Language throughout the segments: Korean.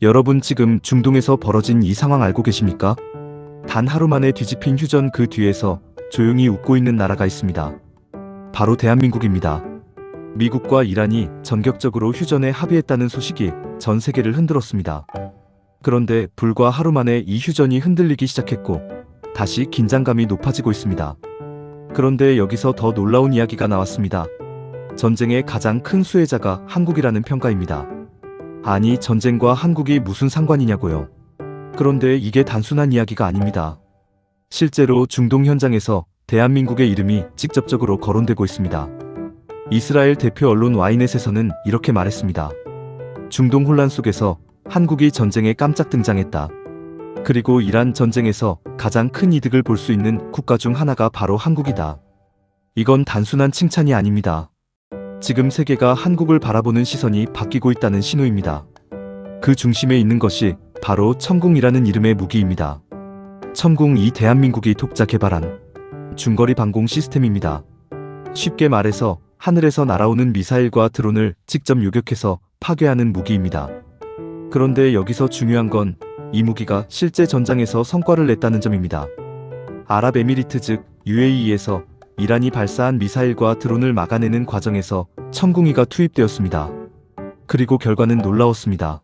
여러분 지금 중동에서 벌어진 이 상황 알고 계십니까? 단 하루 만에 뒤집힌 휴전 그 뒤에서 조용히 웃고 있는 나라가 있습니다. 바로 대한민국입니다. 미국과 이란이 전격적으로 휴전에 합의했다는 소식이 전 세계를 흔들었습니다. 그런데 불과 하루 만에 이 휴전이 흔들리기 시작했고 다시 긴장감이 높아지고 있습니다. 그런데 여기서 더 놀라운 이야기가 나왔습니다. 전쟁의 가장 큰 수혜자가 한국이라는 평가입니다. 아니, 전쟁과 한국이 무슨 상관이냐고요. 그런데 이게 단순한 이야기가 아닙니다. 실제로 중동 현장에서 대한민국의 이름이 직접적으로 거론되고 있습니다. 이스라엘 대표 언론 와이넷에서는 이렇게 말했습니다. 중동 혼란 속에서 한국이 전쟁에 깜짝 등장했다. 그리고 이란 전쟁에서 가장 큰 이득을 볼 수 있는 국가 중 하나가 바로 한국이다. 이건 단순한 칭찬이 아닙니다. 지금 세계가 한국을 바라보는 시선이 바뀌고 있다는 신호입니다. 그 중심에 있는 것이 바로 천궁이라는 이름의 무기입니다. 천궁, 이 대한민국이 독자 개발한 중거리 방공 시스템입니다. 쉽게 말해서 하늘에서 날아오는 미사일과 드론을 직접 요격해서 파괴하는 무기입니다. 그런데 여기서 중요한 건 이 무기가 실제 전장에서 성과를 냈다는 점입니다. 아랍에미리트 즉 UAE에서 이란이 발사한 미사일과 드론을 막아내는 과정에서 천궁이가 투입되었습니다. 그리고 결과는 놀라웠습니다.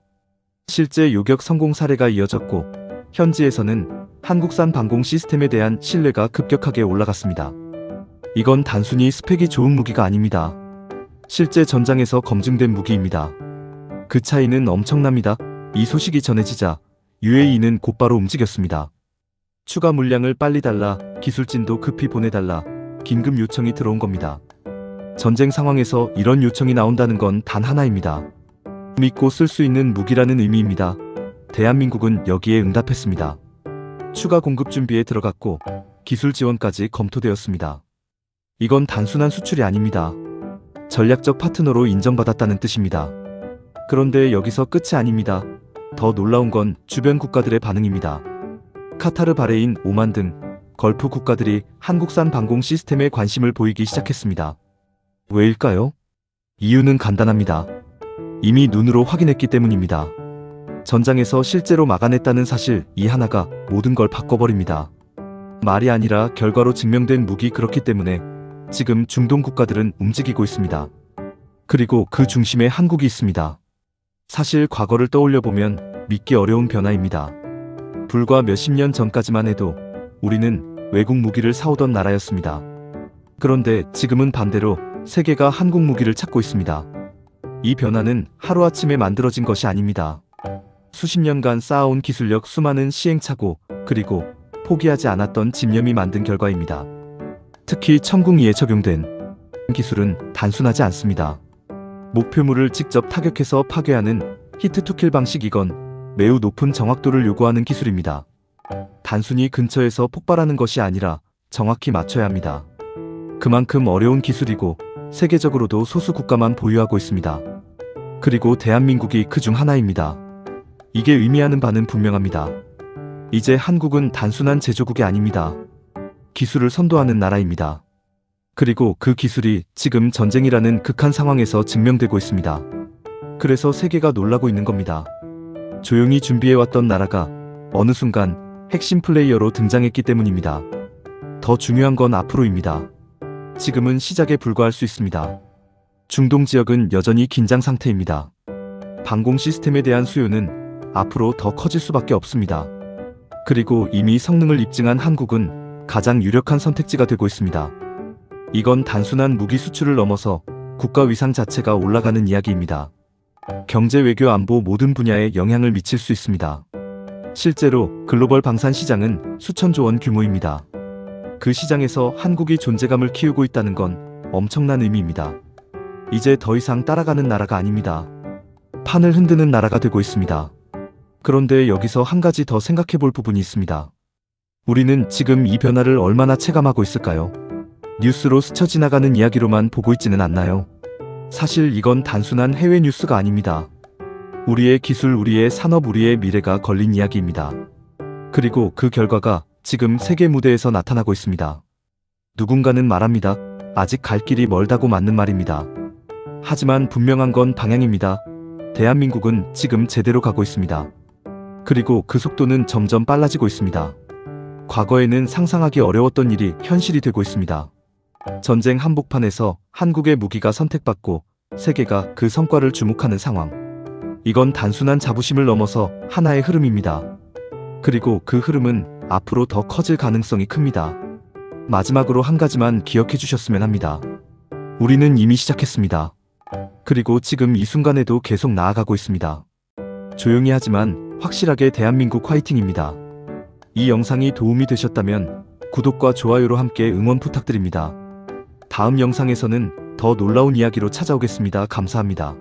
실제 요격 성공 사례가 이어졌고 현지에서는 한국산 방공 시스템에 대한 신뢰가 급격하게 올라갔습니다. 이건 단순히 스펙이 좋은 무기가 아닙니다. 실제 전장에서 검증된 무기입니다. 그 차이는 엄청납니다. 이 소식이 전해지자 UAE는 곧바로 움직였습니다. 추가 물량을 빨리 달라, 기술진도 급히 보내달라, 긴급 요청이 들어온 겁니다. 전쟁 상황에서 이런 요청이 나온다는 건 단 하나입니다. 믿고 쓸 수 있는 무기라는 의미입니다. 대한민국은 여기에 응답했습니다. 추가 공급 준비에 들어갔고 기술 지원까지 검토되었습니다. 이건 단순한 수출이 아닙니다. 전략적 파트너로 인정받았다는 뜻입니다. 그런데 여기서 끝이 아닙니다. 더 놀라운 건 주변 국가들의 반응입니다. 카타르, 바레인, 오만 등 걸프 국가들이 한국산 방공 시스템에 관심을 보이기 시작했습니다. 왜일까요? 이유는 간단합니다. 이미 눈으로 확인했기 때문입니다. 전장에서 실제로 막아냈다는 사실 이 하나가 모든 걸 바꿔버립니다. 말이 아니라 결과로 증명된 무기, 그렇기 때문에 지금 중동 국가들은 움직이고 있습니다. 그리고 그 중심에 한국이 있습니다. 사실 과거를 떠올려보면 믿기 어려운 변화입니다. 불과 몇십 년 전까지만 해도 우리는 외국 무기를 사오던 나라였습니다. 그런데 지금은 반대로 세계가 한국 무기를 찾고 있습니다. 이 변화는 하루아침에 만들어진 것이 아닙니다. 수십 년간 쌓아온 기술력, 수많은 시행착오, 그리고 포기하지 않았던 집념이 만든 결과입니다. 특히 천궁2에 적용된 기술은 단순하지 않습니다. 목표물을 직접 타격해서 파괴하는 히트-투킬 방식, 이건 매우 높은 정확도를 요구하는 기술입니다. 단순히 근처에서 폭발하는 것이 아니라 정확히 맞춰야 합니다. 그만큼 어려운 기술이고 세계적으로도 소수 국가만 보유하고 있습니다. 그리고 대한민국이 그 중 하나입니다. 이게 의미하는 바는 분명합니다. 이제 한국은 단순한 제조국이 아닙니다. 기술을 선도하는 나라입니다. 그리고 그 기술이 지금 전쟁이라는 극한 상황에서 증명되고 있습니다. 그래서 세계가 놀라고 있는 겁니다. 조용히 준비해왔던 나라가 어느 순간 핵심 플레이어로 등장했기 때문입니다. 더 중요한 건 앞으로입니다. 지금은 시작에 불과할 수 있습니다. 중동 지역은 여전히 긴장 상태입니다. 방공 시스템에 대한 수요는 앞으로 더 커질 수밖에 없습니다. 그리고 이미 성능을 입증한 한국은 가장 유력한 선택지가 되고 있습니다. 이건 단순한 무기 수출을 넘어서 국가 위상 자체가 올라가는 이야기입니다. 경제, 외교, 안보 모든 분야에 영향을 미칠 수 있습니다. 실제로 글로벌 방산 시장은 수천조 원 규모입니다. 그 시장에서 한국이 존재감을 키우고 있다는 건 엄청난 의미입니다. 이제 더 이상 따라가는 나라가 아닙니다. 판을 흔드는 나라가 되고 있습니다. 그런데 여기서 한 가지 더 생각해 볼 부분이 있습니다. 우리는 지금 이 변화를 얼마나 체감하고 있을까요? 뉴스로 스쳐 지나가는 이야기로만 보고 있지는 않나요? 사실 이건 단순한 해외 뉴스가 아닙니다. 우리의 기술, 우리의 산업, 우리의 미래가 걸린 이야기입니다. 그리고 그 결과가 지금 세계 무대에서 나타나고 있습니다. 누군가는 말합니다. 아직 갈 길이 멀다고, 맞는 말입니다. 하지만 분명한 건 방향입니다. 대한민국은 지금 제대로 가고 있습니다. 그리고 그 속도는 점점 빨라지고 있습니다. 과거에는 상상하기 어려웠던 일이 현실이 되고 있습니다. 전쟁 한복판에서 한국의 무기가 선택받고 세계가 그 성과를 주목하는 상황. 이건 단순한 자부심을 넘어서 하나의 흐름입니다. 그리고 그 흐름은 앞으로 더 커질 가능성이 큽니다. 마지막으로 한 가지만 기억해 주셨으면 합니다. 우리는 이미 시작했습니다. 그리고 지금 이 순간에도 계속 나아가고 있습니다. 조용히 하지만 확실하게 대한민국 화이팅입니다. 이 영상이 도움이 되셨다면 구독과 좋아요로 함께 응원 부탁드립니다. 다음 영상에서는 더 놀라운 이야기로 찾아오겠습니다. 감사합니다.